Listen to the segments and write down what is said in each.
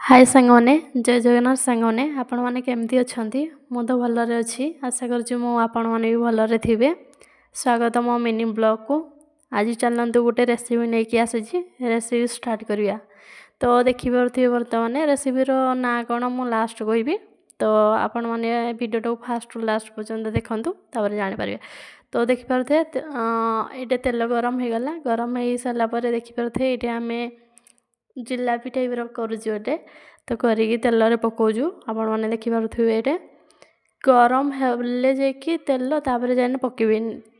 हाय सांगने जय जगन्नाथ सांगने आपण मैंने केमती अच्छा मु तो भलरे अच्छी आशा करुँच आपण मैंने भी भलरे थे। स्वागत मो मिनी ब्लॉग को। आज चलतु गोटे रेसिपी नहीं कि आसी रेसिपी स्टार्ट करिया। तो देखिपे बर्तमान रेसिपीर ना कौन मु लास्ट कहि। तो आपण मैंने वीडियो फास्ट लास्ट पर्यंत देखूँ तापर जानीपर। तो देखिपे ये तेल गरम हो गला। गरम हो सारापर देखिपे ये आम जिलापी टाइप करुचे तो करिकी तेल पकाउछु। आपण मैंने देखिपे ये गरम हेले जाकि तेल तापर जाने पकेबे।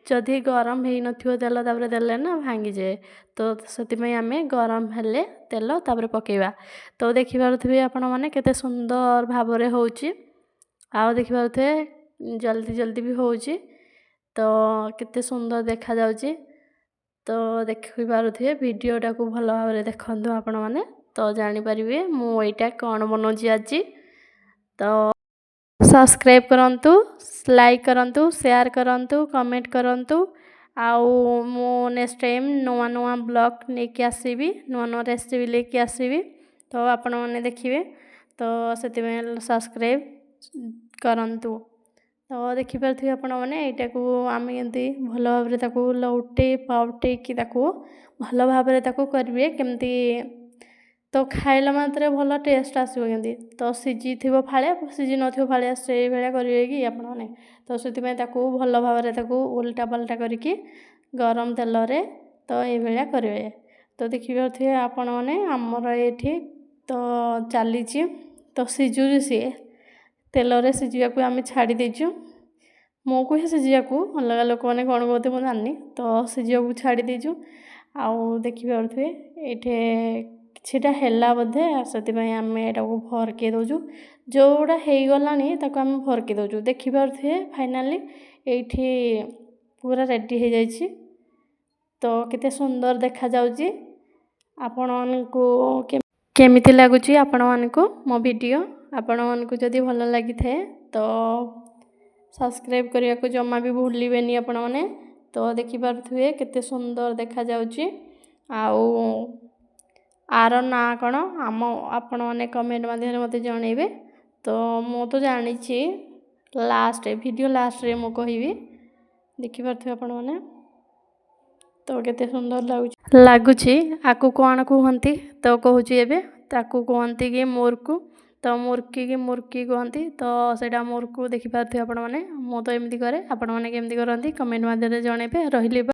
जदि गरम हो नथिबो तेल तापर देले ना भांगी जाए। तो से आम गरम हेले तेल तापर पकेबा। तो देखिपे आपण मैंने केते सुंदर भावरे होउची। आउ देखिपे जल्दी जल्दी भी होउची। तो केते सुंदर देखा जाउची। तो देखिपे वीडियोटा को भल भाव देखु आपण मैंने तो जानीपर मुझा कौन बनाऊँगी आज। तो सब्सक्राइब करंतु, लाइक करंतु, शेयर करंतु, कमेंट करंतु। आउ मु नेक्स्ट टाइम नुआ नुआ ब्लॉग लेके आसीबी, नुआ नुआ रेसिपी लेके आसीबी। तो आपण मैंने देखिए तो से सब्सक्राइब करंतु। तो देखिपे आपण मैंने यहाँ को आम केमती भल भाव लौटे पाउटे कि भल भाव करेंगे केमती। तो खाइला मात्रे भल टेस्ट आसो केमती। तो सीझी थी फाड़े सीझी न फाड़े से भाया करेंगे कि आपण मैंने। तो से भल भाव उल्टा पल्टा करके गरम तेल तो ये करेंगे। तो देखिपे आपण मैंने आमर ये तो चली तो सीझुरी सी तेल सीझा आम छाड़ी देचु। मो को सीझा को अलग लोक मैंने कौन कहते मुझे जानी। तो सीझा को छाड़ी देचु। आउ देखिपे ये किछिटा हैला बोधे से आम यहाँ भरके दौचु। जोड़ा हो गलानी आम भरके दौचु। देखिपे फाइनाली ये पूरा रेडी हो जाइए। तो केते सुंदर देखा जाउची। आपण मानकु केमिति लागुची आपण मानकु मो वीडियो आपण मानकु जदि भल लगी थे तो सब्सक्राइब करिया को जमा भी भूलिबेनी आपण माने। तो देखिपे केते सुंदर देखा जाउची। आउ आर ना कौन आम आपण मैंने कमेंट माध्यम मत जनइबे। तो मु तो जानी लास्ट वीडियो लास्ट रे मु कहिबी। देखिपे आपण मैंने तो केते सुंदर लगुची। आकु कौन कहती तो कहूँ एवं ताकू कहती कि मुर्कु। तो मुर्की की मुर्की कहती तो सेटा मुर्कु। देखिपे आपण मैंने मु तो एमती करे आपण मैंने केमती करती कमेंट माध्यम जनइबे। रही।